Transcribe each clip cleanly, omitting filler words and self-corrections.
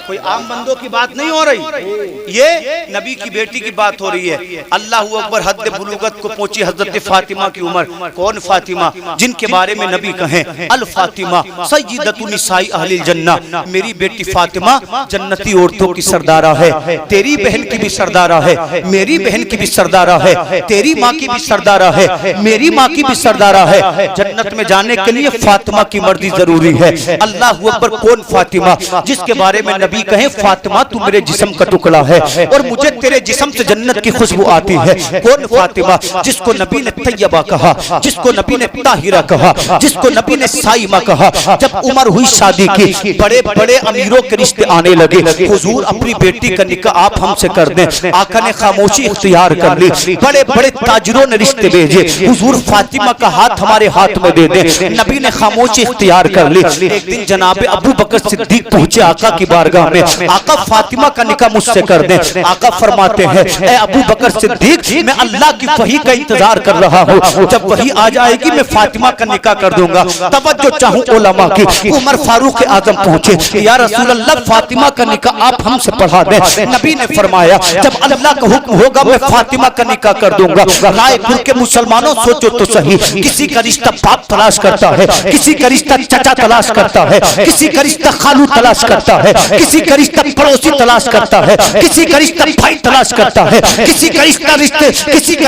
कोई आम बंदों की बात नहीं हो रही, ये नबी की बेटी की बात हो रही है। अल्लाहू अकबर, हद बुलूगत को पहुंची हजरत फातिमा की उम्र। कौन फातिमा? जिनके बारे में नबी कहें अल फातिमा सय्यदतु निसाई अहलिल जन्नह, मेरी बेटी फातिमा जन्नती औरतों की सरदारा है। तेरी बहन की भी सरदारा है, मेरी बहन की भी सरदारा है, तेरी माँ की भी सरदारा है, मेरी माँ की भी सरदारा है। जन्नत में जाने के लिए फातिमा की मर्जी जरूरी है। अल्लाहू अकबर, कौन फातिमा? जिसके बारे में नबी कहें फातिमा तू मेरे जिस्म का टुकड़ा है और मुझे तेरे जिस्म से जन्नत की खुशबू आती है। कौन फातिमा? जिसको नबी ने तैयबा कहा, जिसको नबी ने ताहिरा कहा, जिसको नबी ने साइमा कहा। जब उम्र हुई शादी की, बड़े बड़े अमीरों के रिश्ते आने लगे। हुजूर अपनी बेटी का निकाह आप हमसे कर दें। आका ने खामोशी इख्तियार कर ली। बड़े बड़े ताजरों ने रिश्ते भेजे, हुजूर फातिमा का हाथ हमारे हाथ में दे दे। नबी ने खामोशी इख्तियार कर ली। एक दिन जनाब अबू बकर सिद्दीक पहुंचे आका की बारगाह में। आका फातिमा का निकाह मुझसे कर दें। आका फरमाते हैं ए अबू बकर सिद्दीक, मैं अल्लाह की वही का इंतजार कर रहा हूँ। जब वही आ जाएगी मैं फातिमा का निकाह कर दूंगा। तवज्जो चाहूं उलमा की। उमर फारूक आजम पहुंचे, या रसूल अल्लाह फातिमा का निकाह आप हमसे पढ़ा दें। नबी ने फरमाया जब अल्लाह का हुक्म होगा मैं फातिमा का निकाह कर दूंगा। रायपुर के मुसलमानों सोचो तो सही, किसी का रिश्ता बाप तलाश करता है, किसी का रिश्ता चाचा तलाश करता है, किसी का रिश्ता खालू तलाश करता है, किसी का रिश्ता पड़ोसी तलाश करता है, किसी का रिश्ता भाई तलाश करता है, किसी का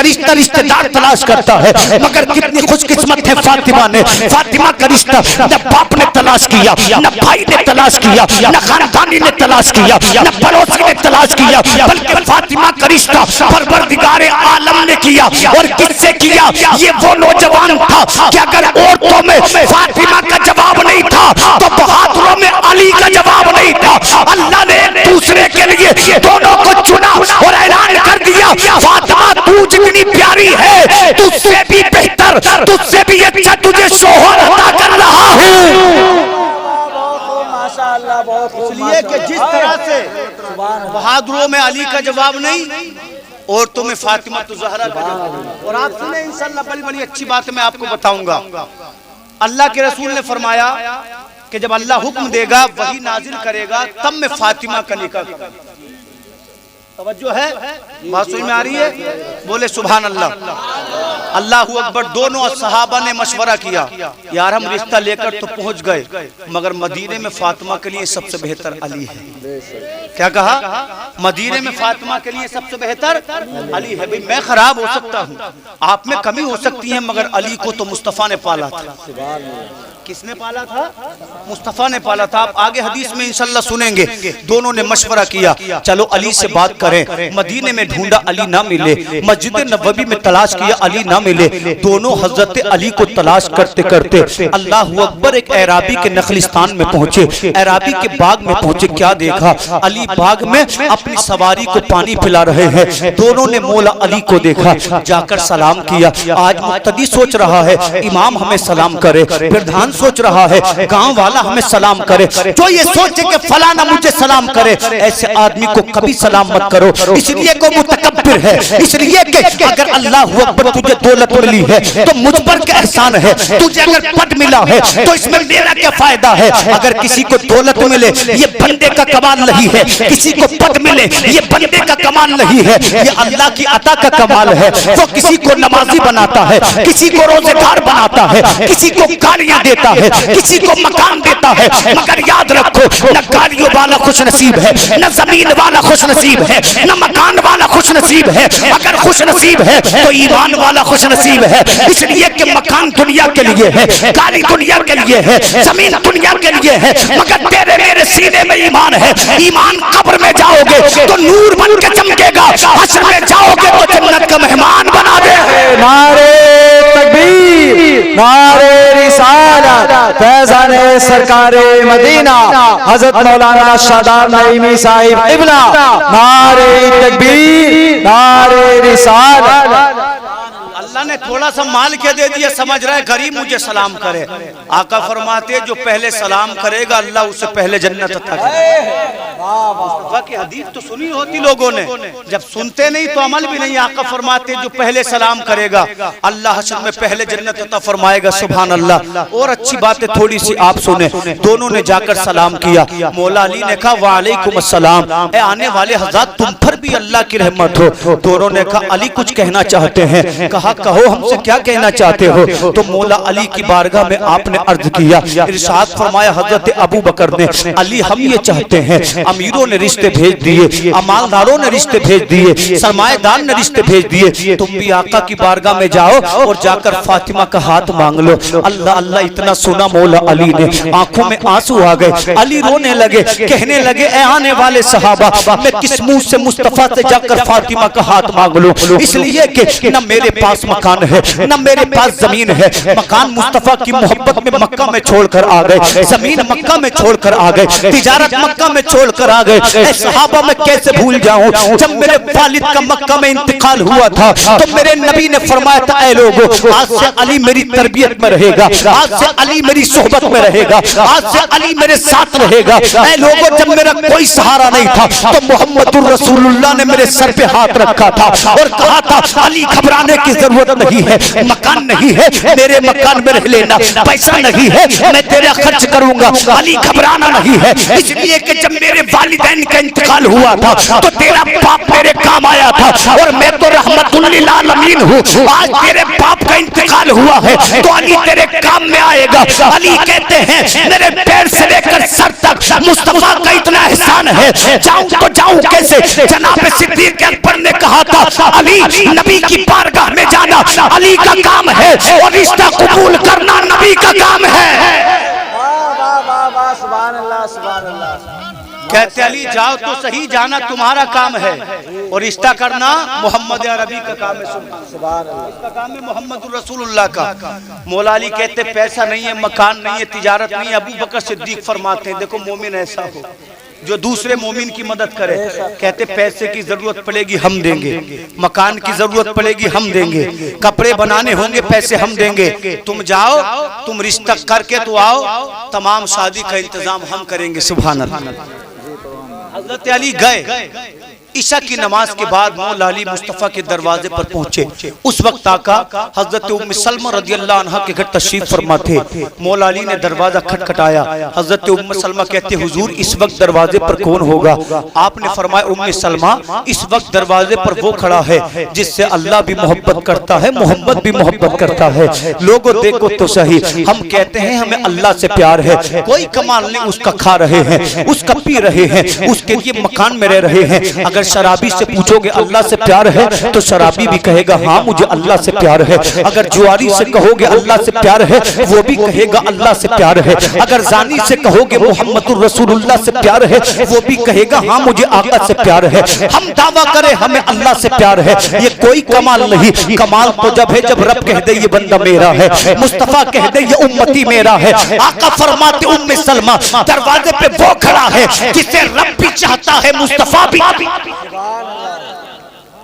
रिश्ता रिश्तेदार तलाश करता है। मगर कितनी खुशकिस्मत है फातिमा ने। फातिमा का रिश्ता न बाप ने तलाश किया, न भाई ने तलाश किया, न खानदानी ने तलाश किया, न पड़ोसी ने तलाश किया, बल्कि फातिमा का रिश्ता परवरदिगारे आलम ने किया। और किससे किया? ये वो नौजवान था कि अगर औरतों में फातिमा का जवाब नहीं था तो बहादुरों में अली का जवाब नहीं था। अल्लाह ने दूसरे के लिए दोनों को चुना और ऐलान कर दिया फातिमा तू जितनी प्यारी है तुझसे भी बेहतर, तुझसे भी अच्छा तुझे शोहर अता कर रहा हूँ। इसलिए कि जिस तरह से बहादुरों में अली का जवाब नहीं, औरतों में फातिमा तो ज़हरा का जवाब। और आप सुने इंशाअल्लाह बड़ी बड़ी अच्छी बात मैं आपको बताऊंगा। अल्लाह के रसूल ने फरमाया कि जब अल्लाह हुक्म देगा वही नाजिल करेगा तब मैं फातिमा का निकाह करूंगा। तवज्जो है, बात समझ में आ रही है? बोले सुभान अल्लाह। अल्लाहू अकबर। दोनों सहाबा ने मशवरा किया, यार हम रिश्ता लेकर तो पहुंच गए मगर मदीने में फातिमा के लिए सबसे बेहतर अली है। क्या कहा? मदीने में फातिमा के लिए सबसे बेहतर अली है। भाई मैं खराब हो सकता हूँ, आप में कमी हो सकती है, मगर अली को तो मुस्तफा ने पाला था। किसने पाला था? मुस्तफा ने पाला था। आप आगे हदीस में इंशाल्लाह सुनेंगे। दोनों ने मशवरा किया, चलो अली से बात करें। मदीने में ढूंढा, अली ना मिले। मस्जिद नबवी में तलाश किया, अली ना मिले। दोनों हजरत अली को तलाश करते करते अल्लाहू अकबर एक एराबी के नखलिस्तान में पहुंचे। एराबी के बाग में पहुंचे। क्या देखा? अली बाग में अपनी सवारी को पानी पिला रहे हैं। दोनों ने मौला अली को देखा, जाकर सलाम किया। आज मुक्तदी सोच रहा है इमाम हमें सलाम करे, प्रधान सोच रहा है गांव वाला हमें सलाम करे। जो ये सोचे कि फलाना मुझे सलाम करे, ऐसे आदमी को कभी सलाम मत करो, इसलिए को मुतकब्बिर है। इसलिए कि अगर अल्लाह अकबर तुझे दौलत मिली है तो मुझ पर क्या एहसान है। तुझे अगर पद मिला है तो इसमें मेरा क्या फायदा है। अगर किसी को दौलत मिले ये बंदे का कमाल नहीं है, किसी को पद मिले ये बंदे का कमाल नहीं है, ये अल्लाह की अता का कमाल है। वो किसी को नमाजी बनाता है, किसी को रोजेदार बनाता है, किसी को गालियां देता है, किसी को मकान देता है। मगर याद रखो न गालियों वाला खुश नसीब है, न जमीन वाला खुश नसीब है, न मकान वाला खुश नसीब है। अगर खुश नसीब है तो ईमान वाला खुश नसीब है। इसलिए कि मकान दुनिया के लिए है, गाली दुनिया के लिए है, जमीन दुनिया के लिए है, मगर तेरे मेरे सीने में ईमान है। ईमान कब्र में जाओगे तो नूर बन के चमकेगा, हश्र में जाओगे तो जन्नत का मेहमान बना दे। नारे तकबीर, नारे रिसालत, फैज़ाने सरकारे मदीना हजरत मौलाना शादाब नईमी साहिब इब्ना। नारे तकबीर, नारे रिसालत। अल्लाह ने थोड़ा सा माल के दे दिया, समझ रहा है गरीब मुझे सलाम करे। आका फरमाते जो पहले सलाम करेगा अल्लाह उससे पहले जन्नत अता करेगा। मुस्तफा की हदीस तो सुनी होती लोगों ने, जब सुनते नहीं तो अमल भी नहीं। आका फरमाते जो पहले सलाम करेगा अल्लाह हश्र में पहले जन्नत अता फरमाएगा। सुभान अल्लाह। और अच्छी बात है थोड़ी सी आप सुने। दोनों ने जाकर सलाम किया। मौला अली ने कहा वालेकुम अस्सलाम, ए आने वाले हज़रत तुम पर भी अल्लाह की रहमत हो। दोनों ने कहा अली कुछ कहना चाहते हैं। कहा कहो हमसे क्या कहना चाहते हो। तो मौला अली की बारगाह में आपने अर्ज किया, इरशाद फरमाया हजरत अबू बकर ने, अली हम ये चाहते हैं, अमीरों ने रिश्ते भेज दिए, अमालदारों ने रिश्ते भेज दिए, सरमाएदार ने रिश्ते भेज दिए, तुम भी आका की बारगाह में जाओ और जाकर फातिमा का हाथ मांग लो। अल्लाह अल्लाह इतना सुना मौला अली ने, आंखों में आंसू आ गए। अली रोने लगे, कहने लगे ए आने वाले सहाबा, मैं किस मुंह से मुस्तफा से जाकर फातिमा का हाथ मांग लूं। इसलिए कि न मेरे पास मकान है न मेरे पास जमीन है। मकान मुस्तफा की मोहब्बत में मक्का में छोड़कर आ गए, जमीन मक्का में छोड़कर आ गए, तिजारत मक्का में छोड़कर आ गए। ऐ सहाबा मैं कैसे भूल जाऊं, जब मेरे वालिद का मक्का में इंतकाल हुआ था तो मेरे नबी ने फरमाया था ऐ लोगों आज से अली मेरी तरबियत में रहेगा, आज से अली मेरी सोहबत में रहेगा, आज से अली मेरे साथ रहेगा। ऐ लोगों जब मेरा कोई सहारा नहीं था तो मोहम्मदुर रसूलुल्लाह ने मेरे सर पे हाथ रखा था और कहा था अली घबराने की जरूरत नहीं है, मकान नहीं है मेरे मकान में रह लेना, पैसा नहीं है मैं तेरा खर्च करूंगा, अली घबराना नहीं है। इसलिए कि जब मेरे वालिदैन का इंतकाल हुआ था तो तेरा बाप मेरे काम आया था और मैं तो रहमतुल लिल आलमीन हूँ। आज तेरे बाप का इंतकाल हुआ है तो अली तेरे काम में आएगा। अली कहते हैं मेरे पैर से लेकर सर तक मुस्तफा का इतना एहसान है, जाऊं तो जाऊं कैसे। जनाब सिद्दीक अकबर ने कहा था अली नबी की बारगाह में जाना अली का काम है और रिश्ता कबूल करना नबी का काम है। कहते अली जाओ तो सही, जाना तुम्हारा काम है और रिश्ता करना मोहम्मद अरबी का काम है। इसका काम है मोहम्मद रसूलुल्लाह का। मौला अली कहते पैसा नहीं है, मकान नहीं है, तिजारत नहीं है। अबू बकर सिद्दीक फरमाते हैं देखो मोमिन ऐसा हो जो दूसरे मोमिन की मदद करे। कहते पैसे की जरूरत पड़ेगी हम देंगे, मकान की जरूरत पड़ेगी हम देंगे, कपड़े बनाने होंगे पैसे हम देंगे, तुम जाओ तुम रिश्ता करके तो आओ, तमाम शादी का इंतजाम हम करेंगे। सुभान अल्लाह। हजरत अली गए, ईशा की नमाज के बाद मौला अली मुस्तफा के दरवाजे पर पहुंचे। उस वक्त आका हजरत उम्मे सलमा रदियल्लाहु अन्हा के घर तशरीफ फरमा थे। मौला अली ने दरवाजा खटखटाया। हजरत उम्मे सलमा कहते हुजूर इस वक्त दरवाजे पर कौन होगा। आपने फरमाया उम्मे सलमा इस वक्त दरवाजे पर वो खड़ा है जिससे अल्लाह भी मोहब्बत करता है, मोहम्मद भी मोहब्बत करता है। लोगों देखो तो सही, हम कहते हैं हमें अल्लाह से प्यार है, कोई कमाल नहीं उसका खा रहे हैं, उसका पी रहे हैं, उसके लिए मकान में रह रहे हैं। अगर शराबी से पूछोगे अल्लाह से प्यार है तो शराबी भी कहेगा हाँ मुझे अल्लाह से प्यार है। अगर जुआरी से कहोगे अल्लाह से प्यार है वो भी कहेगा अल्लाह से प्यार है। अगर जानी से कहोगे मोहम्मदुर रसूलुल्लाह से प्यार है वो भी कहेगा हाँ मुझे आका से प्यार है। हम दावा करें हमें अल्लाह से प्यार है, ये कोई कमाल नहीं। कमाल तो जब है जब रब कह दे ये बंदा मेरा है, मुस्तफा कह दे ये उम्मती मेरा है। आका फरमाते उम्मे सलमा दरवाजे पे वो खड़ा है जिसे रब भी चाहता है, मुस्तफा भी।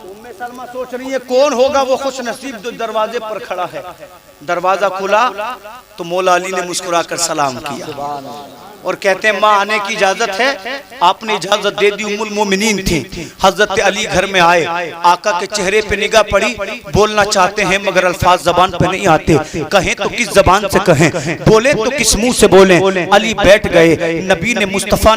उम्मे सलमा सोच रही है कौन होगा वो खुश नसीब जो दरवाजे पर खड़ा है। दरवाजा खुला तो मौला अली ने मुस्कुराकर सलाम किया और कहते हैं माँ आने की इजाजत है। आपने इजाजत दे दी। उम्मुल मोमिनीन थी। हजरत अली घर में आए, आका के चेहरे पे निगाह पड़ी, बोलना चाहते हैं मगर अल्फाज जबान पे नहीं आते। कहें तो किस जबान से कहें, बोले तो किस मुंह से बोलें। अली बैठ गए। नबी ने मुस्तफा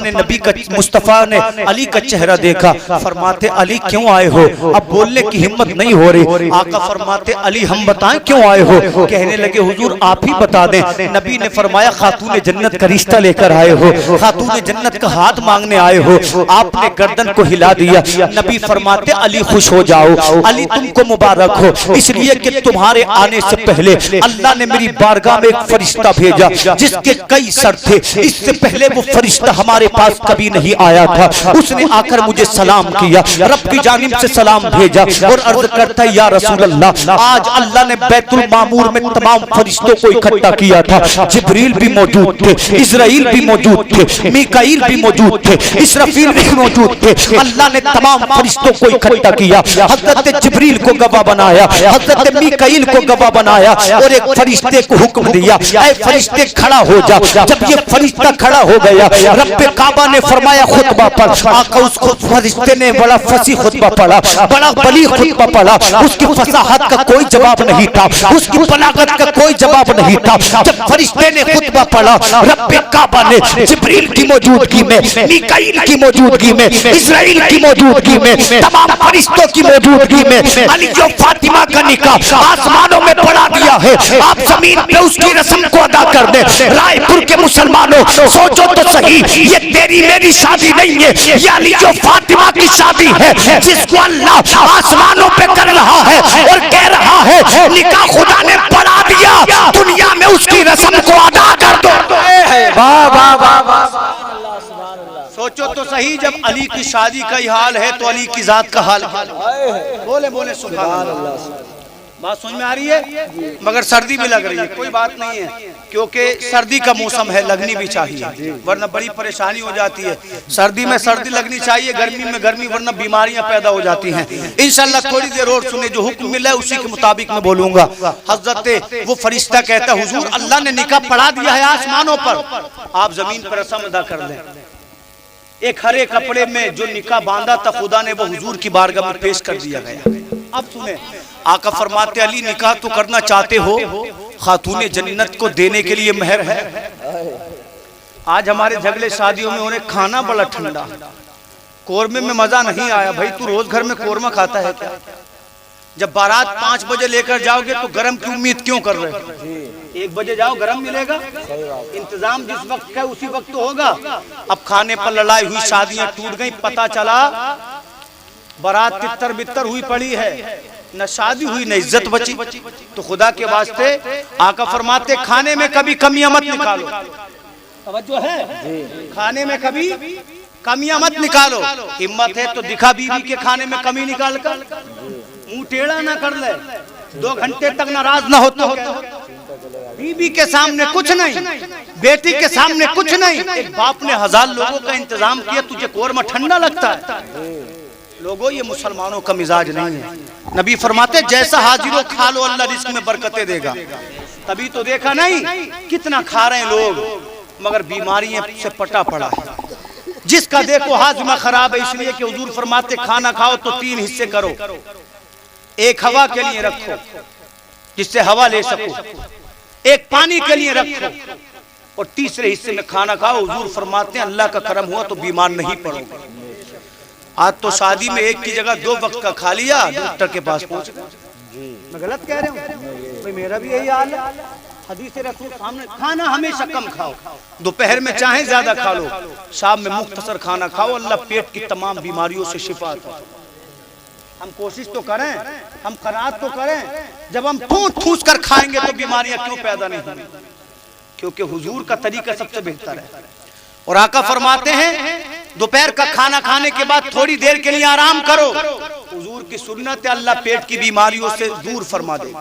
ने अली का चेहरा देखा। फरमाते अली क्यों आए हो। अब बोलने की हिम्मत नहीं हो रही। आका फरमाते अली हम बताएं क्यों आए हो। कहने लगे हुजूर आप ही बता दें। नबी ने फरमाया खातून जन्नत का रिश्ता लेकर आए हो, खातून जन्नत का हाथ मांगने आए हो। आपने गर्दन को हिला दिया। नबी फरमाते अली खुश हो जाओ, अली तुमको मुबारक हो, इसलिए कि तुम्हारे आने से पहले अल्लाह ने मेरी बारगाह में एक फरिश्ता भेजा जिसके कई सर थे। इससे पहले वो फरिश्ता हमारे पास कभी नहीं आया था। उसने आकर मुझे सलाम किया, रब की जानिब से सलाम भेजा और अर्ज करता है या रसूल अल्लाह आज अल्लाह ने बैतुल मामूर में तमाम फरिश्तों को इकट्ठा किया था। जिब्रील भी मौजूद थे, इजराइल भी मौजूद थे, मीकाईल भी मौजूद थे, इसराफील भी मौजूद थे। अल्लाह ने तमाम फरिश्तों को इकट्ठा किया, हजरत जिब्रील को गवाह बनाया, हजरत मीकाईल को गवाह बनाया और एक फरिश्ते को हुक्म दिया, ऐ फरिश्ते खड़ा हो जा। जब ये फरिश्ता खड़ा हो गया, रब्बे काबा ने फरमाया खुतबा पर, आका उस फरिश्ते ने बड़ा फसीह खुतबा पढ़ा, बड़ा बलीग खुतबा पढ़ा। उसकी फसाहत का कोई जवाब नहीं था, उसकी बलागत का कोई जवाब नहीं था। जब फरिश्ते ने खुतबा पढ़ा, रब्बे काबा ने जिब्रील की मौजूदगी में, मीकाईल की मौजूदगी में, इस्राइल की मौजूदगी में, तमाम फरिश्तों की मौजूदगी में अली और फातिमा का निकाह आसमानों में पढ़ा दिया है। आप जमीन पे उसकी रस्म को अदा कर दे। रायपुर के मुसलमानों सोचो तो सही, ये तेरी मेरी शादी नहीं है, ये अली और फातिमा की शादी है, जिसको अल्लाह आसमानों पे कर रहा है और कह रहा है निकाह खुदा ने पढ़ा दिया, दुनिया में उसकी रस्म को अदा कर दो। वाह वाह वाह वाह। सोचो तो सही, जब अली की शादी का ही हाल है तो अली की जात का हाल है। बोले बोले सुभान अल्लाह। बात समझ में आ रही है? मगर सर्दी भी लग रही है, कोई बात नहीं है, क्योंकि सर्दी का मौसम है, लगनी भी चाहिए, वरना बड़ी परेशानी हो जाती है। सर्दी में सर्दी लगनी चाहिए, गर्मी में गर्मी, वरना बीमारियां पैदा हो जाती हैं। इंशाल्लाह थोड़ी देर और सुने, जो हुक्म मिला है उसी के मुताबिक मैं बोलूंगा। हजरत वो फरिश्ता कहता है, हुजूर अल्लाह ने निकाह पढ़ा दिया है आसमानों पर, आप जमीन पर रस्म अदा कर लें। एक हरे कपड़े में जो निकाह बांधा था खुदा ने, वो हुजूर की बारगाह में पेश कर दिया गया। अब सुने, आका फरमाते, अली निकाह तो करना चाहते हो, खातूने जन्नत को देने के लिए महर है। आज हमारे झगड़े शादियों में उन्हें खाना बड़ा ठंडा, कोरमे में मजा नहीं आया। भाई तू रोज घर में कोरमा खाता है क्या? जब बारात 5 बजे लेकर जाओगे तो गरम की उम्मीद क्यों कर रहे हो? 1 बजे जाओ, गरम मिलेगा। इंतजाम जिस वक्त का उसी वक्त तो होगा। अब खाने पर लड़ाई हुई, शादियां टूट गई, पता चला बारात तितर बितर हुई पड़ी है, न शादी हुई न इज्जत बची। तो खुदा के वास्ते आका फरमाते, खाने में कभी कमियां मत निकालो। तवज्जो है, खाने में कभी कमियां मत निकालो। हिम्मत है तो दिखा बीवी के खाने में कमी निकाल कर, मुंह टेढ़ा ना कर ले, 2 घंटे तक नाराज ना होते होते। बीबी के सामने कुछ नहीं, बेटी के सामने कुछ नहीं। एक बाप ने 1000 लोगों का इंतजाम किया, तुझे कोरमा ठंडा लगता है? लोगों ये मुसलमानों का मिजाज नहीं है। नबी फरमाते, जैसा हाजिरो खा लो, अल्लाह रिस्क में बरकतें देगा। तभी तो देखा नहीं कितना खा रहे हैं लोग, मगर बीमारियों से पटा पड़ा है। जिसका देखो हाजमा खराब है, इसलिए कि हुजूर फरमाते, खाना खाओ तो 3 हिस्से करो। एक हवा के लिए रखो जिससे हवा ले सको, एक पानी के लिए रखो, और तीसरे हिस्से में खाना खाओ। हुजूर फरमाते हैं, अल्लाह का करम हुआ तो बीमार नहीं पड़ोगे। आज तो शादी में एक की जगह 2 वक्त का खा लिया, डॉक्टर के पास पहुंच गए। मैं गलत कह रहा हूँ? भाई मेरा भी यही हाल है। हदीस रसूल सामने, खाना हमेशा कम खाओ, दोपहर में चाहे ज्यादा खा लो, शाम में मुख्तसर खाना खाओ, अल्लाह पेट की तमाम बीमारियों से शिफा दे। हम कोशिश तो करें, हम खरात तो करें। जब हम ठूस कर खाएंगे तो बीमारियां क्यों पैदा नहीं होंगी? क्योंकि हुजूर का तरीका सबसे बेहतर है। और आका फरमाते हैं, दोपहर का खाना खाने के बाद थोड़ी देर के लिए आराम करो। हुजूर की सुन्नत है, अल्लाह पेट की बीमारियों से दूर फरमा दे।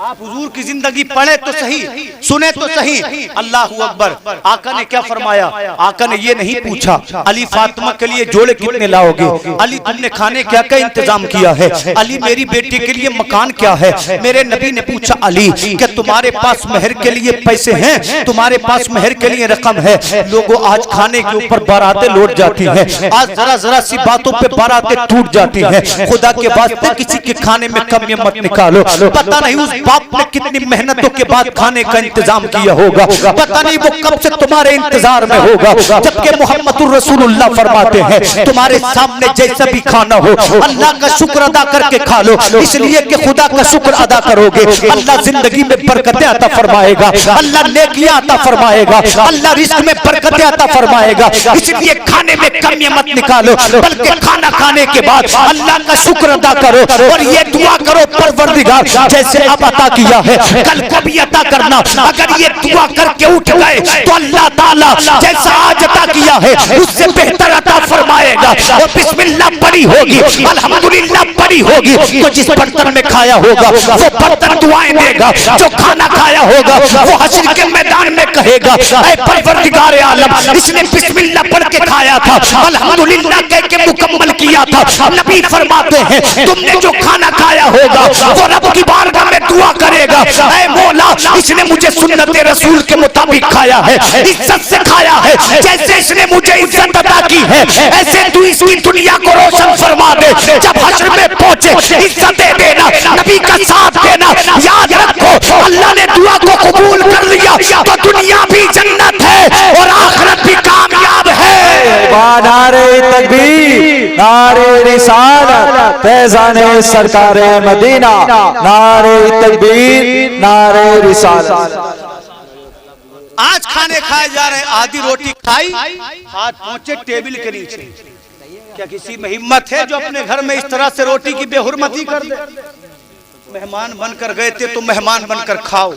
आप हुजूर की जिंदगी पढ़े तो सही, सुने तो सही। अल्लाह अकबर। आका ने क्या फरमाया? आका ने ये नहीं पूछा अली फातिमा के लिए जोड़े कितने लाओगे, अली तुमने खाने क्या क्या इंतजाम किया है, अली मेरी बेटी के लिए मकान क्या है। मेरे नबी ने पूछा, अली क्या तुम्हारे पास मेहर के लिए पैसे हैं, तुम्हारे पास मेहर के लिए रकम है? लोगों आज खाने के ऊपर बारातें लौट जाती हैं, आज जरा जरा सी बातों पे बारातें टूट जाती हैं। खुदा के वास्ते किसी के खाने में कमी मत निकालो। पता नहीं उस बाप ने कितनी मेहनतों के बाद खाने का इंतजाम किया होगा, पता नहीं वो कब से तुम्हारे इंतजार में होगा। जबकि मोहम्मदुर रसूलुल्लाह फरमाते हैं, तुम्हारे सामने जैसा भी खाना हो अल्लाह का शुक्र अदा करके खा लो, इसलिए कि खुदा का शुक्र अदा करोगे अल्लाह जिंदगी में बरकतें अता फरमाएगा, अल्लाह नेकियां अता फरमाएगा, अल्लाह रिज़्क़ में बरकतें अता फरमाएगा। इसलिए खाने में कमी मत निकालो, बल्कि खाना खाने के बाद अल्लाह का शुक्र अदा करो और ये दुआ करो, परवरदिगार जैसे अब अता किया है कल को भी अता करना। अगर ये दुआ करके उठ गए तो अल्लाह ताला जैसा आज अता किया है उससे बेहतर अता फरमाएगा और बिस्मिल्लाह पढ़ी होगी, अल्हम्दुलिल्लाह पढ़ी होगी, तो जिस बर्तन में खाया होगा वो बर्तन दुआएं देगा, जो खाना खाया होगा वो हश्र के मैदान में कहेगा ऐ परवरदिगार आलम, इसने बिस्मिल्लाह पढ़ के खाया था, अल्हम्दुलिल्लाह कह के मुकम्मल किया था। नबी फरमाते हैं तुमने जो खाना खाया होगा वो रब की बारगाह में दुआ करेगा, ऐ मौला इसने मुझे सुन्नत रसूल के मुताबिक खाया है, इज्जत से खाया है, जैसे इसने मुझे इज्जत अता की है ऐसे तू इसकी दुनिया को रोशन फरमा दे। जब हश्र में पहुंचे इज्जत दे देना, नबी का साथ देना। याद रखो अल्लाह ने दुआ को कबूल कर लिया तो दुनिया भी जन्नत है और आखिरत भी कामयाब है। नारे तकबीर, नारे रिसालत, फैज़ाने सरकारे मदीना, नारे तकबीर, नारे रिसालत। आज खाने खाए जा रहे, आधी रोटी खाई, हाथ पहुंचे टेबल के नीचे। क्या किसी में हिम्मत है जो अपने घर में इस तरह से रोटी की बेहुरमती कर दे? मेहमान बनकर गए थे तो मेहमान बनकर खाओ,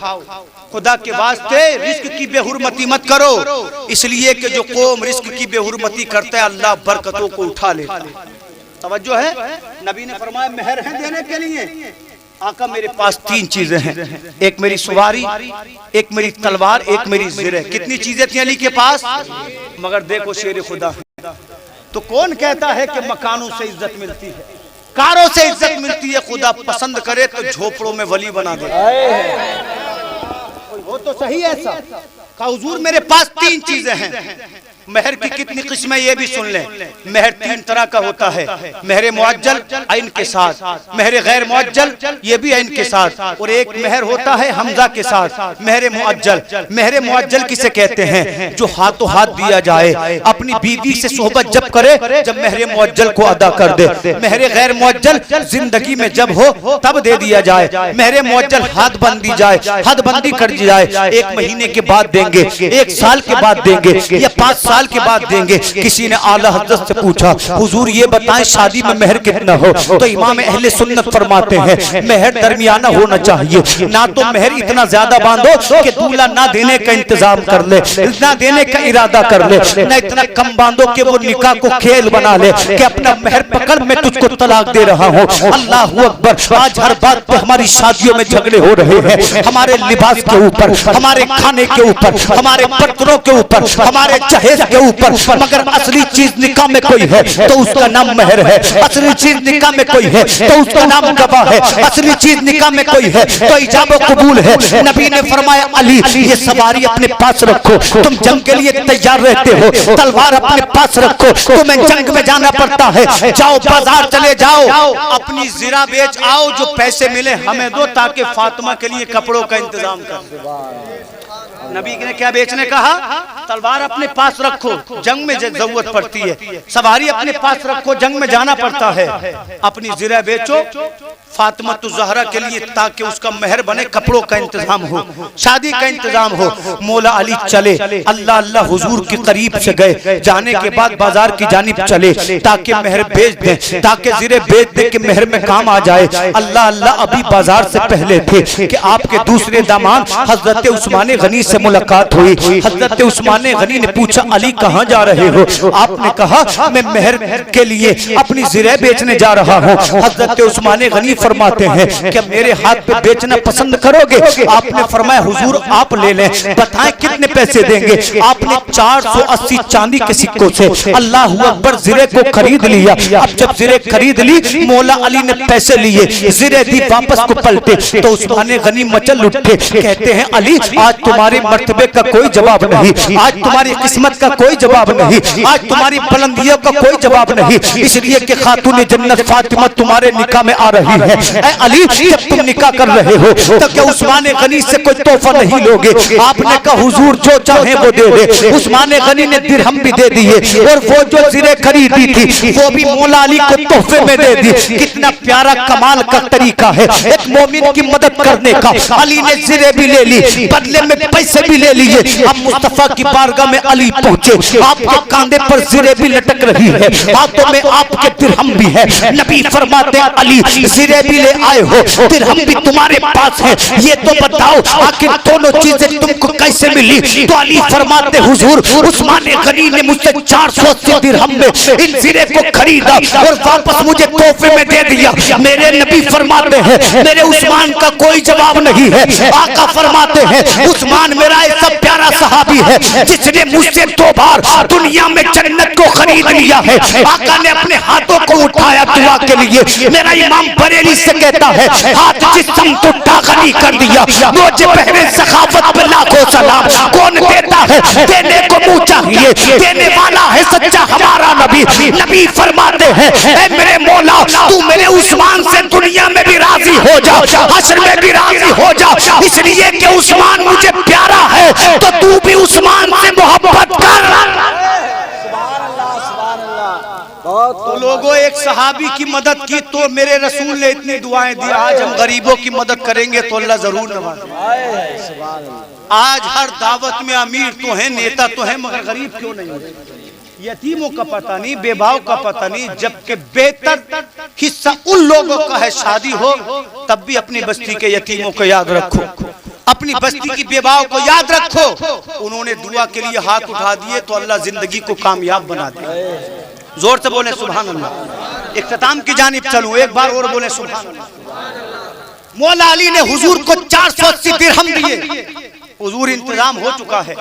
खुदा के वास्ते रिस्क की बेहुरमती मत करो, इसलिए कि जो कौम रिस्क की बेहुरमती करता है अल्लाह बरकतों को उठा लेता है। तवज्जो है, नबी ने फरमाया मेहर है देने के लिए। आका मेरे पास तीन चीजें हैं, एक मेरी सवारी, एक मेरी तलवार, एक मेरी ज़िर। कितनी चीजें थी अली के पास, मगर देखो शेर खुदा तो कौन कहता है कि मकानों से इज्जत मिलती है, कारों से इज्जत मिलती है। खुदा पसंद करे तो झोपड़ों में वली बना दे। वो तो सही है ऐसा का हुजूर मेरे पास तीन चीजें हैं। मेहर की कितनी किस्में ये भी सुन लें। मेहर तीन तरह का होता है, मेहर मुअज्जल ऐन के साथ, मेहर गैर मुअज्जल ये भी ऐन के साथ, और एक मेहर होता है हमजा के साथ, मेहर मुअज्जल। मेहर मुअज्जल किसे कहते हैं? जो हाथों हाथ दिया जाए, अपनी बीवी से सोहबत जब करे जब मेहर मुअज्जल को अदा कर दे। मेहर गैर मुअज्जल जिंदगी में जब हो तब दे दिया जाए। मेहर मुअज्जल हाथ बंद दी जाए, हद बंदी कर दी जाए, 1 महीने के बाद देंगे, 1 साल के बाद देंगे या 5 साल के बाद देंगे। किसी ने आला हज़रत से पूछा हुजूर ये बताएं शादी में मेहर कितना हो? तो इमाम अहले सुन्नत फरमाते हैं मेहर दरमियाना होना चाहिए, ना तो मेहर इतना ज्यादा बांधो कि दूल्हा ना देने का इंतजाम कर ले, ना देने का इरादा कर ले, ना इतना कम बांधो कि वो निकाह को खेल बना ले कि अपना मेहर पकड़ मैं तुझको तलाक दे रहा हूँ। अल्लाह अकबर। आज हर बात पे हमारी शादियों में झगड़े हो रहे हैं, हमारे लिबास के ऊपर, हमारे खाने के ऊपर, हमारे बर्तनों के ऊपर, हमारे जहेज के ऊपर। मगर असली चीज निकाह में कोई है तो उसका नाम मेहर है, असली चीज निकाह में कोई है तो उसका नाम गवाह है, असली चीज निकाह में कोई है तो इजाब कबूल है। नबी ने फरमाया अली ये सवारी अपने पास रखो, तुम जंग के लिए तैयार रहते हो, तलवार अपने पास रखो, तुम्हें जंग में जाना पड़ता है, जाओ बाजार चले जाओ, अपनी ज़िरा बेच आओ, जो पैसे मिले हमें दो ताकि फातिमा के लिए कपड़ों का इंतजाम कर दो। नबी ने क्या बेचने कहा? तलवार अपने पास रखो, जंग में जरूरत पड़ती है, सवारी अपने पास रखो, जंग में जाना पड़ता है, अपनी ज़िरा बेचो फातिमा ज़हरा के लिए ताकि उसका मेहर बने, कपड़ों का इंतजाम हो, शादी का इंतजाम हो। मौला अली चले, अल्लाह अल्लाह हुजूर के करीब से गए, जाने के बाद बाजार की जानिब चले ताकि मेहर बेच दें, ताकि ज़िरे बेच दे कि मेहर में काम आ जाए। अल्लाह अल्लाह अभी बाजार से पहले थे कि आपके दूसरे दामाद हजरत उस्मान गनी से मुलाकात हुई। हजरत उस्मान गनी ने पूछा अली कहाँ जा रहे हो? आपने कहा मैं मेहर के लिए अपनी ज़िरे बेचने जा रहा हूँ। हजरत उस्मान गनी फरमाते हैं कि मेरे हाथ पे बेचना पसंद करोगे? आपने फरमाया हुजूर आप ले लें, बताएं कितने पैसे देंगे? आपने 480 चांदी के सिक्कों से अल्लाह अकबर ज़िरे को खरीद लिया। अब जब ज़िरे खरीद ली, मौला अली ने पैसे लिए, ज़िरे दी वापस को पलटे तो उस्मान गनी मचल उठे, कहते हैं अली आज तुम्हारे मर्तबे का कोई जवाब नहीं, आज तुम्हारी किस्मत का कोई जवाब नहीं, आज तुम्हारी बुलंदियों का कोई जवाब नहीं, इसलिए कि खातून जन्नत फातिमा तुम्हारे निकाह में आ रही है। ऐ अली जब तुम निकाह कर रहे हो तो क्या उस्मान गनी से कोई तोहफा नहीं लोगे? आपने कहा हुजूर जो चाहे वो दे दे। उस्मान गनी ने दिरहम भी दे दिए और वो जो ज़िरे खरीदी थी वो भी मौला अली को तोहफे में दे दी। कितना प्यारा कमाल का तरीका है एक मोमिन की मदद करने का। अली ने ज़िरे भी ले ली, बदले में पैसे भी ले लिए। अब मुस्तफा की बारगाह में अली पहुंचे, आपके कांधे पर ज़िरे भी लटक रही है, हाथों में आपके दिरहम भी है। नबी फरमाते अली ज़िरे चीजें भी ले आए हो, दिरहम भी तुम्हारे पास है, ये तो बताओ आखिर दोनों चीजें तुमको कैसे मिली? तो अली फरमाते हुजूर उस्मान गनी ने मुझसे 480 दिरहम में इन सिरे को खरीदा और वापस मुझे तोहफे में दे दिया। मेरे नबी फरमाते हैं मेरे उस्मान का कोई जवाब नहीं है। आका फरमाते हैं उस्मान मेरा ऐसा प्यारा सहाबी है जिसने मुझसे 2 बार दुनिया में जन्नत को खरीद लिया है। आका ने अपने हाथों को उठाया दुआ के लिए। मेरा इमाम बरेली से कहता है हाथ जिस्म तो टागनी कर दिया, मुझे पहले सखावत पे लाखों सलाम। कौन देता है? देने को मुंह चाहिए, देने वाला है सच्चा हमारा नबी। नबी फरमाते हैं ऐ मेरे मौला तू मेरे उस्मान से दुनिया में भी राजी हो जा, हश्र में भी राजी हो जा, इसलिए कि उस्मान मुझे प्यारा है तो तू भी उस्मान से मोहब्बत कर। तो लोगों एक सहाबी की मदद की तो मेरे रसूल ने इतनी दुआएं दी। आज हम गरीबों की मदद करेंगे तो अल्लाह जरूर नवाजेगा। आज हर दावत में अमीर तो है, नेता तो है, मगर गरीब क्यों नहीं? यतीमों का पता नहीं, बेबाओं का पता नहीं, जबकि बेहतर हिस्सा उन लोगों का है। शादी हो तब भी अपनी बस्ती के यतीमों को याद रखो, अपनी बस्ती की बेबाओं को याद रखो। उन्होंने दुआ के लिए हाथ उठा दिए तो अल्लाह जिंदगी को कामयाब बना दे। जोर से बोले सुभान अल्लाह। इख्तिताम की जानिब चलूं, एक बार और बोले सुभान अल्लाह। मौला अली ने हुजूर को 480 दिरहम दिए। हुजूर इंतजाम हो चुका है।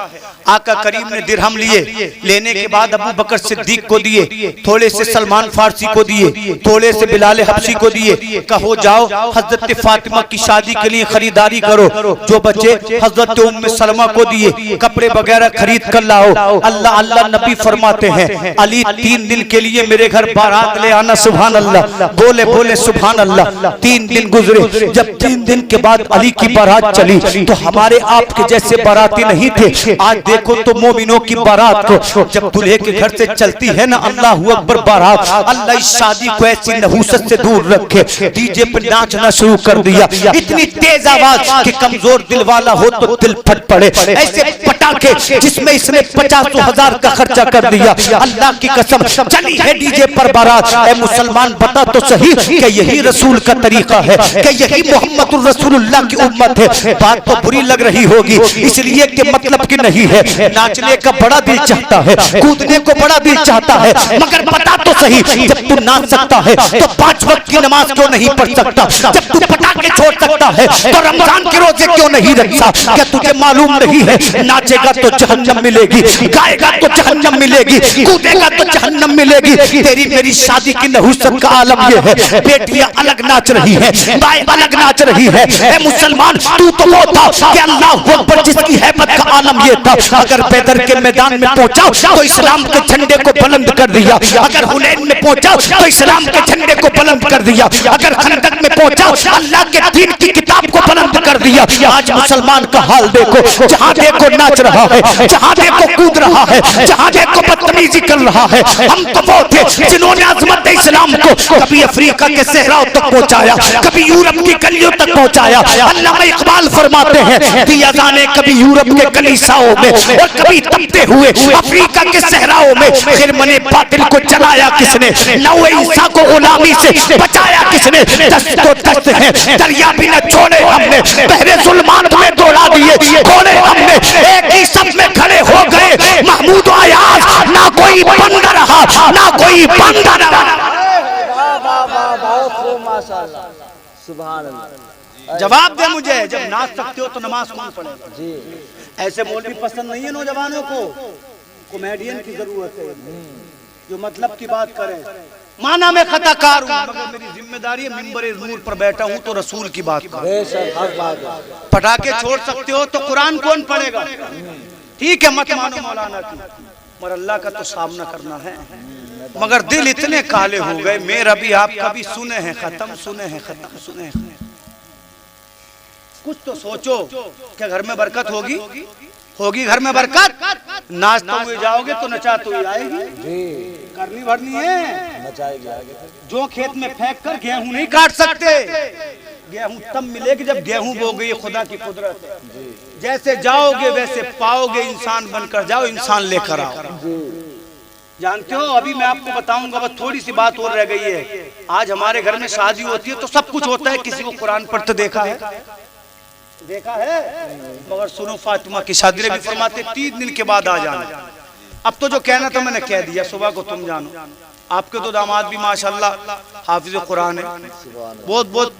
आका करीम ने दिरहम लिए, लेने के बाद अबू बकर सिद्दीक को दिए, थोड़े से सलमान फारसी को दिए, थोड़े से बिलाल हबशी को दिए। कहो जाओ हजरत फातिमा की शादी के लिए खरीदारी करो। जो बच्चे हजरत उम्मे सलमा को दिए, कपड़े वगैरह खरीद कर लाओ। अल्लाह अल्लाह नबी फरमाते हैं अली 3 दिन के लिए मेरे घर बारात ले आना। सुभान अल्लाह, बोले बोले सुभान अल्लाह। 3 दिन गुजरे। जब 3 दिन के बाद अली की बारात चली तो हमारे आपके जैसे बाराती नहीं थे। आज देखो तो मोमिनों की बारात को जब दूल्हे के घर से चलती है ना, अल्लाह अकबर बारात, अल्लाह इस शादी को ऐसी नहूसत से दूर रखे। डीजे पर नाचना शुरू कर दिया, इतनी तेज आवाज कि कमजोर दिल वाला हो तो दिल फट पड़े। ऐसे पटाखे जिसमें इसने 50,000 का खर्चा कर दिया। अल्लाह की कसम चली है डीजे पर बारात। ऐ मुसलमान बता तो सही कि यही रसूल का तरीका है, कि यही मोहम्मद रसूलुल्लाह की उम्मत है। बात तो बुरी लग रही होगी इसलिए कि मतलब की नहीं है। नाचने का बड़ा दिल चाहता है, कूदने को बड़ा दिल चाहता है, मगर बता तो सही जब तू नाच सकता है तो 5 वक्त की नमाज क्यों नहीं पढ़ सकता? जब तू पटाखे छोड़ सकता है तो रमजान के रोजे क्यों नहीं रखता? क्या तुझे मालूम नहीं है नाचेगा तो जहन्नम मिलेगी, गाएगा तो जहन्नम मिलेगी, कूदेगा तो जहन्नम मिलेगी। तेरी मेरी शादी की नहूसत का आलम ये है, बेटियां अलग नाच रही है, बाएं अलग नाच रही है। ए मुसलमान तू तो वो था कि अल्लाह पर जिसकी हैबत का आलम ये था, अगर बैदर के मैदान में पहुंचा तो इस्लाम के झंडे को बुलंद कर दिया, अगर हुनैन में पहुंचा तो इस्लाम के झंडे को बुलंद कर दिया, अगर खंदक में पहुंचा अल्लाह के दीन की किताब को बुलंद कर दिया। आज मुसलमान का हाल देखो, जहां देखो नाच रहा है, जहां देखो कूद रहा है, जहां देखो बदतमीजी कर रहा है। हम तो वो थे जिन्होंने अजमत इस्लाम को कभी अफ्रीका के सहराओं तक पहुंचाया, कभी यूरोप की गलियों तक पहुंचाया। अल्लामा इकबाल फरमाते हैं दिया जाने कभी यूरोप के कलीसाओं में और कभी तपते हुए अफ्रीका के सहराओं में। फिर मने बातिल को जलाया किसने, नौ ईसा को गुलामी से बचाया किसने? दस्त तो दस्त है, दरिया भी न छोड़े हमने, पहले जुल्मात में दौड़ा दिए घोड़े हमने। एक ही सब में खड़े हो गए महमूद आयाज, ना कोई बंदा रहा ना कोई बंदा रहा। जवाब दे मुझे, जब नाच सकते हो तो नमाज कौन पढ़ेगा? जी ऐसे मौलवी पसंद नहीं है नौजवानों को, कॉमेडियन की जरूरत है जो मतलब की बात करें। माना मैं खताकार हूं मगर मेरी जिम्मेदारी है मिंबर नूर पर बैठा हूं तो रसूल की बात करूं। पटाखे छोड़ सकते हो तो कुरान कौन पढ़ेगा? ठीक है मत मानो मौलाना की, मगर अल्लाह का तो सामना करना है। मगर दिल इतने काले हो गए, मेरा भी आपका भी सुने हैं खत्म, सुने हैं खत्म, सुने हैं। कुछ तो सोचो क्या घर में बरकत होगी? होगी घर में बरकत? नाचते हुए जाओगे तो नचाते हुए आएगी, करनी भरनी है, नचाएगी आगे। जो खेत में फेंक कर गेहूं नहीं काट सकते, गेहूं तब मिलेगी जब गेहूं बोगे। ये खुदा की कुदरत है, जैसे जाओगे वैसे पाओगे। इंसान बनकर जाओ, इंसान लेकर आओ। जानते हो, अभी मैं आपको बताऊंगा, बस थोड़ी सी बात और रह गई है। आज हमारे घर में शादी होती है तो सब कुछ होता है, किसी को कुरान पढ़ते देखा है? मगर सुनो, फातिमा की शादी भी फरमाते 3 दिन के बाद आ जाना। अब तो जो कहना था मैंने कह दिया, सुबह को तुम जानो। आपके तो दामाद भी माशाल्लाह हाफिज कुरान है, बहुत बहुत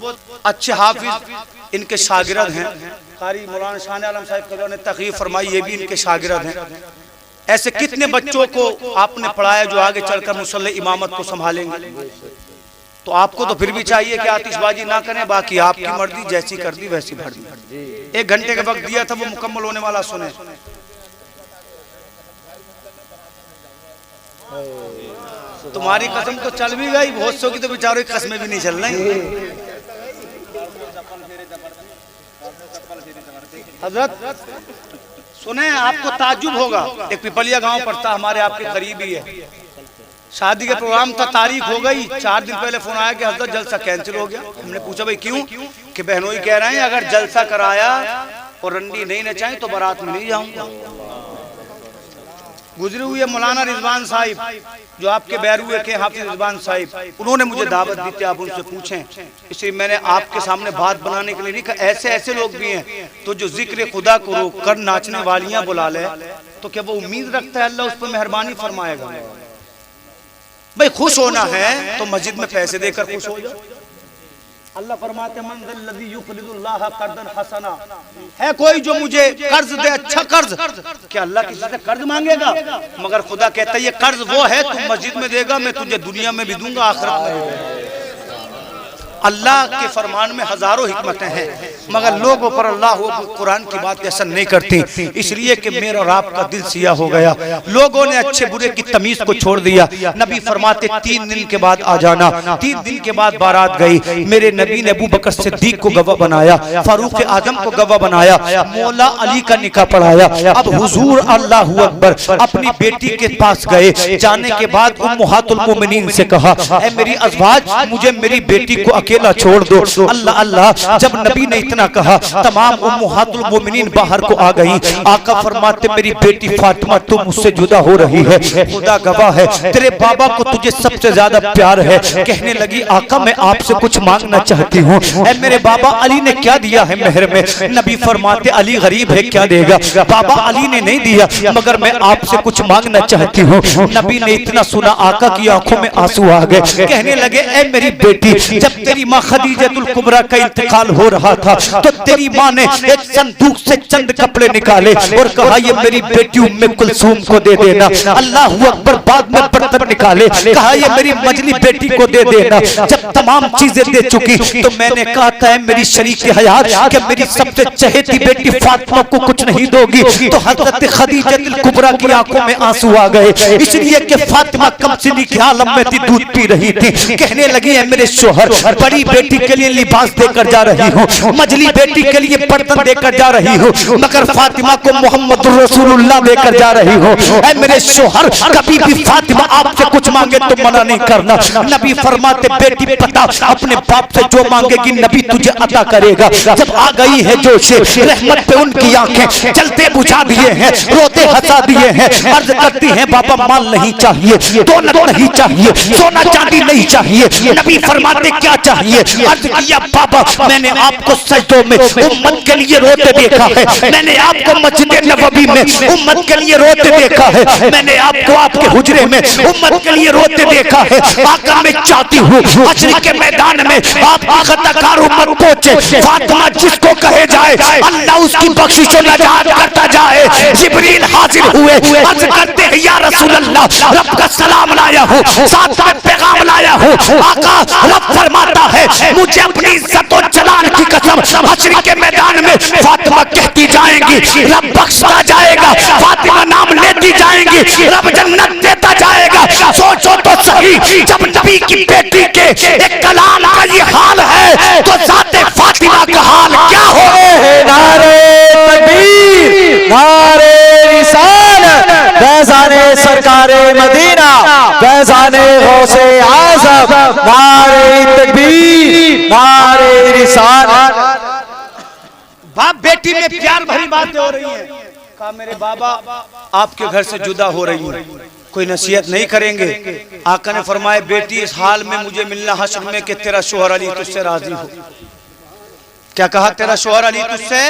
अच्छे हाफिज, इनके शागिर्द हैं। कारी मौलाना शाह आलम साहब ने तकरीर फरमाई, ये भी इनके शागिर्द हैं। ऐसे कितने बच्चों को आपने पढ़ाया जो आगे चलकर मुसल्ले इमामत को संभालेंगे। तो आपको तो फिर भी चाहिए कि आतिशबाजी ना करें, बाकी आपकी मर्जी, जैसी कर दी वैसी भर दी। 1 घंटे का वक्त दिया था, वो मुकम्मल होने वाला सुने। तुम्हारी कसम तो चल भी गई, बहुत सौ की तो बेचारों की कसमें भी नहीं चल रही। हजरत सुने, आपको ताज्जुब होगा, एक पिपलिया गांव पड़ता हमारे आपके करीब ही है। शादी के प्रोग्राम था, तारीख हो गई, 4 दिन पहले फोन आया कि हजरत जलसा कैंसिल हो गया। हमने पूछा भाई क्यों? कि बहनोई कह रहे हैं अगर जलसा कराया और रंडी नहीं नचाई तो बारात में नहीं जाऊंगा। गुजरे हुए मौलाना रिजवान साहिब जो आपके बैरुए के हाफिज रिजवान साहिब, उन्होंने मुझे दावत दी थी आप उनसे पूछें, इसलिए मैंने आपके सामने बात बनाने के लिए नहीं कहा। ऐसे ऐसे लोग भी हैं तो जो जिक्र खुदा को रोक कर नाचने वालियां बुला ले, तो क्या वो उम्मीद रखता है अल्लाह उस पर मेहरबानी फरमाएगा? भाई खुश होना है तो मस्जिद में पैसे देकर खुश हो जाओ। अल्लाह फरमाते मंज़िल्लज़ी युक़रिदुल्लाह क़र्ज़न हसना, है कोई जो मुझे कर्ज दे, अच्छा कर्ज। क्या अल्लाह किसी से कर्ज मांगेगा? मगर खुदा कहता है ये कर्ज वो है, तुम मस्जिद में देगा, मैं तुझे दुनिया में भी दूंगा, आखिरत में भी दूंगा। अल्लाह के फरमान में हजारों हिकमतें हैं, मगर लोगों पर अल्लाह कुरान की बात असर नहीं करती, इसलिए कि मेरा और आपका दिल सिया हो गया। लोगों ने अच्छे बुरे की तमीज को छोड़ दिया। नबी फरमाते 3 दिन के बाद आ जाना। 3 दिन के बाद बारात गई। मेरे नबी ने अबू बकर सिद्दीक को गवाह बनाया, फारूक आजम को गवाह बनाया, मौला अली का निकाह पढ़ाया। अब हुजूर अल्लाहू अकबर अपनी बेटी के पास गए। जाने के बाद उम्महातुल मोमिनीन से कहा, ऐ मेरी अज़वाज, मुझे मेरी बेटी को अकेला छोड़ दो। अल्लाह अल्लाह, जब नबी ने इतना कहा तमाम उम्महातुल मोमिनीन बाहर को आ गई। आका फरमाते मेरी बेटी फातिमा तुम मुझसे जुदा हो रही है, खुदा गवाह है तेरे बाबा को तुझे सबसे ज्यादा प्यार है। कहने लगी आका मैं आपसे कुछ मांगना चाहती हूँ। मेरे बाबा अली ने क्या दिया है मेहर में? नबी फरमाते अली गरीब है, क्या देगा? बाबा अली ने नहीं दिया, मगर मैं आपसे कुछ मांगना चाहती हूँ। नबी ने इतना सुना आका की आंखों में आंसू आ गए। कहने लगे ऐ मेरी बेटी, जब तेरी माँ खदीजतुल कुबरा का इंतकाल हो रहा था तो तेरी माँ ने एक संदूक से चंद कपड़े निकाले और कहा ये मेरी बेटी उम्मे कुलसूम को दे देना। अल्लाहू अकबर, बाद में बर्तन निकाले, कहा ये मेरी मजली बेटी को दे देना। जब तमाम चीजें दे चुकी तो मैंने कहा था मेरी शरीक हयात कि मेरी सबसे चहेती बेटी फातिमा को कुछ नहीं दोगी। तो हजरत खदीजतुल कुबरा की आंखों में आंसू आ गए, इसलिए कि फातिमा कमसिनी के आलम में थी, दूध पी रही थी। कहने लगी है मेरे शोहर, बड़ी बेटी के लिए लिबास देकर जा रही हूँ, मजली बेटी के लिए बर्तन देकर जा रही हूँ, मगर फातिमा को मोहम्मद रसूलुल्लाह देकर जा रही हूँ। ऐ मेरे शोहर, कभी भी फातिमा आपसे कुछ मांगे तो मना नहीं करना। नबी फरमाते बेटी पता अपने बाप से जो मांगेगी नबी तुझे अता करेगा। जब आ गई है जोश रहमत पे उनकी आंखें चलते बुझा दिए हैं, रोते हंसा दिए हैं। अर्ज करती हैं बाबा माल नहीं चाहिए, दौलत नहीं चाहिए, सोना चांदी नहीं चाहिए। नबी फरमाते क्या चाहिए? अर्ज किया बाबा मैंने आपको सजदों में उम्मत के लिए रोते देखा है, मैंने आपको मस्जिद नबवी में उम्मत के लिए रोते देखा है, मैंने आपको आपके हुजरे में उम्मत के लिए रोते देखा है। आका मैं चाहती हूँ हश्र के मैदान में आपकी खताकार उम्मत पहुंचे, फातिमा जिसको कहे जाए अल्लाह उसकी बख्शिश और नजात करता जाए। जिब्रील हाजिर हुए, अर्ज करते हैं या रसूल अल्लाह रब का सलाम लाया हूँ, साथ साथ पैगाम लाया हूँ। आका रब फरमाता है मुझे अपनी इज्जत और जलाल की कसम हश्र के मैदान में फातिमा कहती जाएंगी, रब बख्शता जाएगा, फातिमा नाम लेती जाएंगी, रब जन्नत देता जाएगा। सोचो तो सही, जब नबी की बेटी के एक कलाम का ये हाल है तो ज़ाते फातिमा का हाल क्या हो? नारे तकबीर, नारे रिसालत, फैज़ाने सरकारे मदीना, फैज़ाने गौसे आज़म, नारे तकबीर, नारे रिसालत। बाप बेटी में प्यार भरी बातें हो रही हैं। कहा मेरे बाबा आपके घर से जुदा हो रही हूँ, कोई नसीहत नहीं करेंगे। आका ने फरमाया बेटी इस हाल में मुझे मिलना हश्र में कि तेरा शोहर अली तुझसे राजी हो। क्या कहा? तेरा शोहर अली तुझसे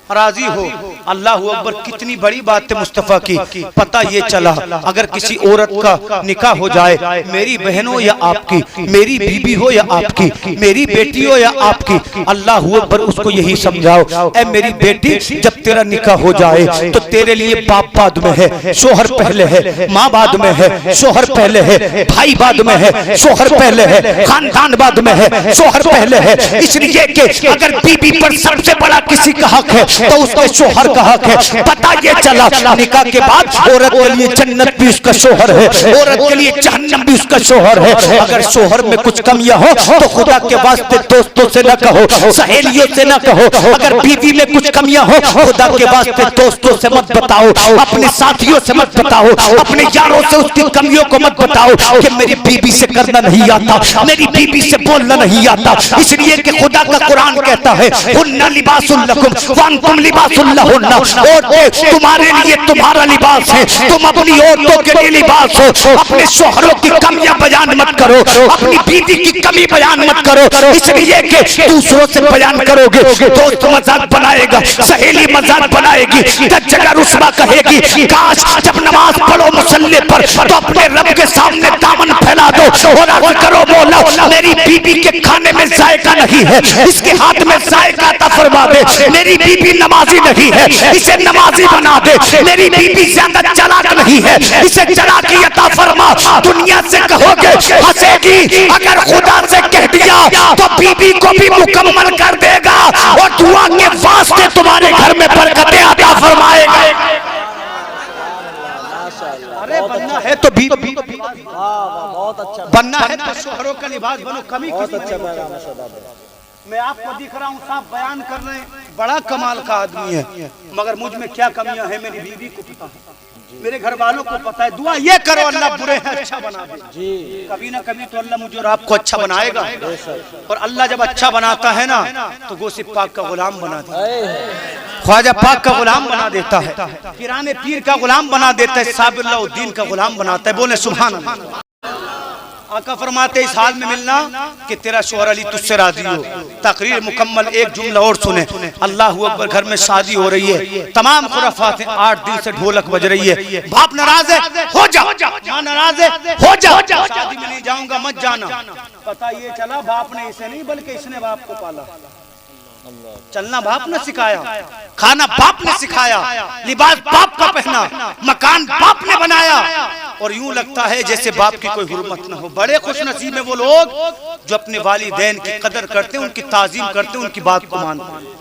राजी हो। अल्लाह अकबर, कितनी बड़ी बात है मुस्तफ़ा की। पता ये चला अगर किसी औरत का निकाह हो जाए, मेरी बहन हो या आपकी, मेरी बीबी हो या आपकी, मेरी बेटी हो या आपकी, अल्लाह अकबर उसको यही समझाओ, ऐ मेरी बेटी जब तेरा निकाह हो जाए तो तेरे लिए बाप बाद में है, शोहर पहले है, माँ बाद में है, शोहर पहले है, भाई बाद में है, शोहर पहले है, खानदान बाद में है, शोहर पहले है। इसलिए कि अगर बीबी पर सबसे बड़ा किसी का हक है तो उसके शोहर का हक है। पता ये चला निकाह के बाद औरत के लिए जन्नत भी उसका शोहर है, औरत के लिए जहन्नम भी उसका शोहर है। अगर शोहर में कुछ कमियां हो तो खुदा के वास्ते दोस्तों से न कहो, सहेलियों से न कहो। अगर बीवी में कुछ कमियां हो खुदा के वास्ते दोस्तों से मत बताओ, अपने साथियों से मत बताओ, अपने यारों से उसकी कमियों को मत बताओ कि मेरी बीवी से करना नहीं आता, मेरी बीवी से बोलना नहीं आता। इसलिए कि खुदा का कुरान कहता है हुन्ना लिबासुल लकुम व अंतुम लिबासुल लहुन्ना, औरतें तुम्हारे लिए तुम्हारा लिबास है, तुम अपनी औरतों के लिए लिबास हो। अपने शोहरों की कमियां बयान मत करो, अपनी बीवी की कमी बयान मत करो। इसलिए कि दूसरों से बयान करोगे दोस्त मजाक बनाएगा, सहेली मजाक बनाएगी, जगह रुस्वा कहेगी। काश जब नमाज पढ़ो मुसल्ले पर तो अपने रब के सामने दामन फैला दो और अर्ज करो मौला मेरी बीवी के खाने में जायका नहीं है, इसके हाथ में जायका अता फरमा दे। मेरी बीवी नमाजी नहीं है, इसे नमाजी बना दे। मेरी बीवी ज्यादा चालाक नहीं है, इसे चालाकी अता फरमा। दुनिया से कहोगे हंसेगी, अगर खुदा से कह दिया तो बीवी को भी मुकम्मल कर देगा और दुआ के वास्ते तुम्हारे घर में बरकतें अता फरमाएगा। अरे बनना है तो बीवी, बनना है तो शोहरों का लिबास बनो। कमी मैं आपको दिख रहा हूँ साहब बयान कर रहे हैं, बड़ा कमाल का आदमी है, मगर मुझ में क्या कमियां हैं मेरी बीवी को पता है, मेरे घर वालों को पता है। दुआ ये करो अल्लाह बुरे हैं अच्छा बना दे। कभी ना कभी तो अल्लाह मुझे और आपको अच्छा बनाएगा। और अल्लाह जब अच्छा बनाता है ना तो गौसे पाक का गुलाम बना देता है, ख्वाजा पाक का गुलाम बना देता है, पिराने पीर का गुलाम बना देता है, साबिरुद्दीन का गुलाम बनाता है। बोले सुभान अल्लाह। आका फरमाते इस हाल में मिलना कि तेरा शोहर अली तुझसे राजी हो। तकरीर मुकम्मल, एक जुमला और सुने। अल्लाह अकबर, घर में शादी हो रही है, तमाम खुराफात हैं, 8 दिन से ढोलक बज रही है। बाप नाराज है, हो जा, मां नाराज है, हो जा, शादी में नहीं जाऊंगा, मत जाना। पता ये चला बाप ने इसे नहीं बल्कि इसने बाप को पाला। चलना बाप ने सिखाया, खाना बाप ने सिखाया, लिबास बाप का पहना, मकान बाप ने बनाया। और यूं लगता है जैसे बाप की कोई हुर्मत न हो। बड़े खुश नसीब है वो लोग जो अपने वालिदैन की कदर करते हैं, उनकी ताजीम करते हैं, उनकी बात को मानते हैं।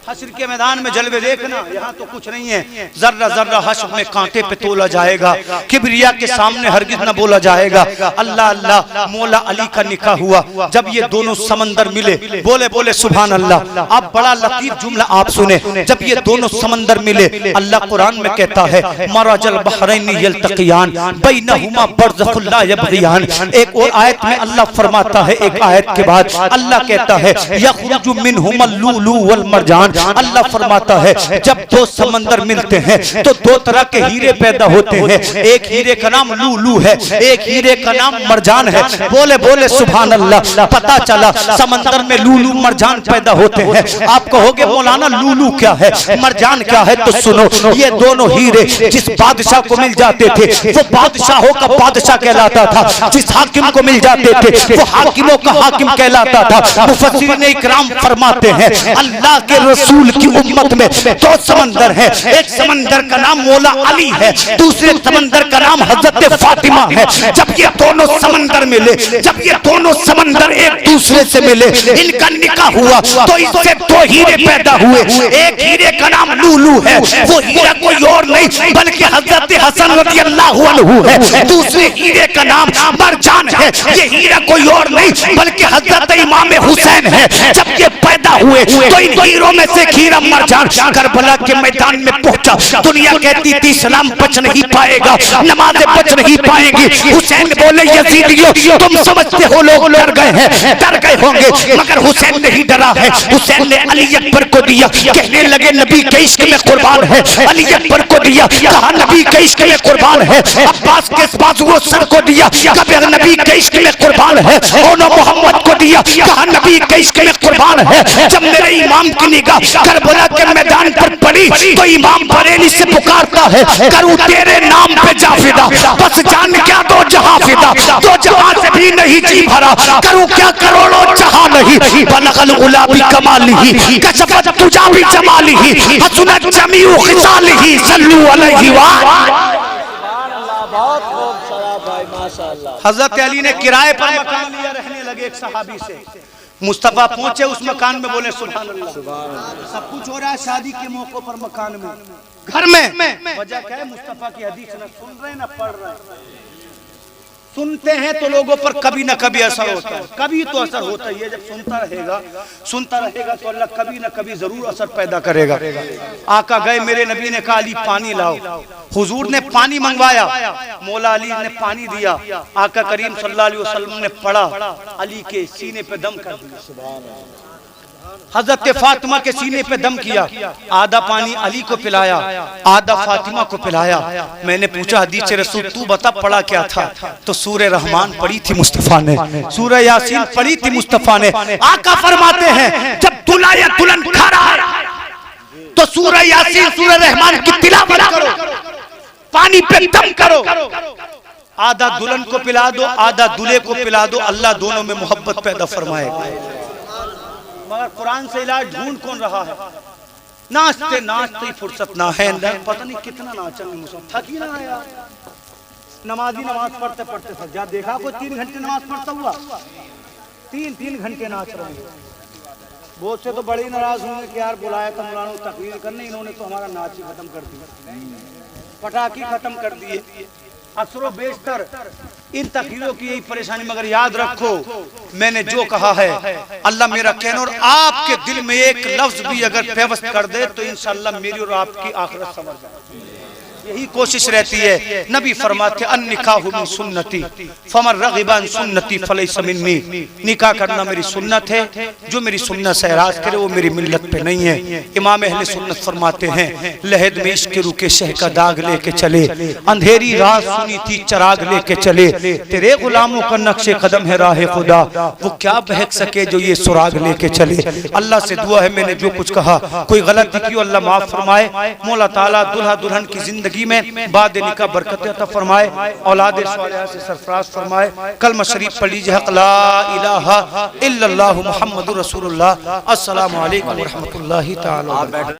हश्र के मैदान में जलवे देखना, यहाँ तो कुछ नहीं है। जर्रा जर्रा हश्र में कांटे पे तोला जाएगा, किबरिया के सामने हरगिज न बोला जाएगा। अल्लाह अल्लाह, मौला अली का निकाह हुआ जब ये दोनों समंदर मिले। बोले बोले सुभान अल्लाह। अब बड़ा लतीफ जुमला आप सुने, जब ये दोनों समंदर मिले अल्लाह कुरान में कहता है मरजल बहरैन यल्तक़ियान बैनहुमा बरज़खुन ला यबग़ियान। एक और आयत में अल्लाह फरमाता है, एक आयत के बाद अल्लाह कहता है यख़रुजु मिनहुमल लुलु वल मरजान। अल्लाह फरमाता है जब दो समंदर मिलते हैं तो दो तरह के हीरे पैदा होते हैं। एक हीरे का नाम लूलू है, एक हीरे का नाम मरजान है। बोले बोले सुभान अल्लाह। पता चला समंदर में लूलू मरजान पैदा होते हैं। आप कहोगे मौलाना लूलू क्या है, मरजान क्या है? तो सुनो, ये दोनों हीरे जिस बादशाह को मिल जाते थे वो बादशाहों का बादशाह कहलाता था, जिस हाकिम को मिल जाते थे वो हाकिमों का हाकिम कहलाता था। मुफस्सिरीन इकराम फरमाते हैं अल्लाह के रसूल की उम्मत में दो समंदर है, एक समंदर का नाम मौला अली है, दूसरे समंदर का नाम हजरत फातिमा है। जब ये दोनों समंदर मिले, जब ये दोनों समंदर एक दूसरे से मिले, इनका निकाह हुआ तो इससे दो हीरे पैदा हुए। एक हीरे का नाम लूलू है, वो हीरा कोई और नहीं बल्कि हजरत हसन रज़ियल्लाहु अन्हु है। दूसरे हीरे का नाम मरजान है, ये हीरा कोई और नहीं बल्कि हजरत इमाम हुसैन है। जब ये पैदा हुए तो इन हीरों में से खीरा मरजान करबला के मैदान में पहुंचा। दुनिया कहती थी सलाम बच नहीं पाएगा, नमाजें बच नहीं पाएंगी। हुसैन बोले यजीदियों तुम समझते हो लोग डर गए हैं, डर गए होंगे, मगर हुसैन नहीं डरा है। हुसैन ने अली अकबर को दिया, कहने लगे नबी के इश्क में कुर्बान है। अली अकबर को दिया, कहा नबी के इश्क में कुर्बान है। अब्बास के बाजुओं सर को दिया, कहा नबी के इश्क में कुर्बान है। ओनो मोहम्मद को दिया, कहा नबी के इश्क में कुर्बान है। जब मेरे इमाम की निगाह करबला के मैदान पर पड़ी तो इमाम बरेली से पुकारता है, करूं तेरे नाम पे जाफिदा, बस जान क्या दो जहां फिदा, दो जहां से भी नहीं जी भरा, करूं क्या करोड़ों जहां नहीं, बलगल उला भी कमालिही कसफत तुजा भी जमालिही हसनत जमीउ खिसालिही सल्लू अलैहि व हजरत अली ने किराए पर मकान लिया, रहने लगे एक सहाबी से। मुस्तफा पहुंचे उस मकान में, बोले सुभान अल्लाह। सब कुछ हो रहा है शादी के मौके पर मकान में, घर में। वजह क्या है? मुस्तफा की हदीस न सुन रहे न पढ़ रहे। सुनते हैं तो लोगों पर कभी न कभी असर होता है, कभी तो असर होता ही है। जब सुनता रहेगा तो अल्लाह कभी न कभी जरूर असर पैदा करेगा। आका गए, मेरे नबी ने कहा अली पानी लाओ। हुजूर ने पानी मंगवाया, मौला अली ने पानी दिया। आका करीम सल्लल्लाहु अलैहि वसल्लम ने पढ़ा, अली के सीने पे दम कर दिया। हजरत फातिमा के सीने पे दम किया, आधा पानी अली को पिलाया, आधा फातिमा को पिलाया। मैंने पूछा हदीस से रसूल तू बता पढ़ा क्या था? तो सूरह रहमान पढ़ी थी मुस्तफा ने, सूरह यासीन पढ़ी थी मुस्तफा ने। आका फरमाते हैं जब दुल्हा या दुल्हन खा रहा है तो सूरह यासीन सूरह रहमान की तिलावत करो, पानी पे दम करो। आधा दुल्हन को पिला दो, आधा दूल्हे को पिला दो, अल्लाह दोनों में मोहब्बत पैदा फरमाएगा। मगर कुरान से इलाज ढूंढ कौन रहा है? नाचते नाचते ही फुर्सत ना है, पता नहीं कितना नाचेंगे, थक ही ना आया। नमाजी नमाज पढ़ते पढ़ते थक जा, देखा कोई 3 घंटे नमाज पढ़ता हुआ? 3 घंटे नाच रहे हैं। बहुत से तो बड़े नाराज होंगे कि यार बुलाया था मौलाना तकरीर करने, इन्होंने तो हमारा नाच ही खत्म कर दिया, पटाखे खत्म कर दिए। अक्सर बेशतर इन तकरीरों की यही परेशानी। मगर याद रखो मैंने जो कहा है अल्लाह मेरा कहना, और आपके दिल में एक लफ्ज भी अगर पेवस्त कर दे तो इंशाअल्लाह मेरी और आपकी आखिरत समझ जाए। यही कोशिश रहती है। नबी फरमाते अन निकाहु मिन सुन्नती फमन रगिबा अन सुन्नती फलैसा मिन्नी। निकाह करना मेरी सुन्नत है, जो मेरी सुन्नत से एराज करे वो मेरी मिल्लत पे नहीं है। इमाम अहले सुन्नत फरमाते हैं लहद में इश्क के रुके शह का दाग लेके चले, अंधेरी रात सुनी थी चराग लेके चले, तेरे गुलामों का नक्शे कदम है राह खुदा, वो क्या बहक सके जो ये सुराग लेके चले। अल्लाह से दुआ है मैंने जो कुछ कहा कोई गलती की अल्लाह माफ फरमाए। मौला ताला दुल्हा दुल्हन की जिंदगी में बाद निकाह बरकत अता फरमाए, औलाद सालिहा से सरफराज फरमाए। कलमा शरीफ पढ़ लीजिए, ला इलाहा इल्लल्लाहु मुहम्मदुर रसूलुल्लाह। अस्सलामु अलैकुम व रहमतुल्लाहि तआला।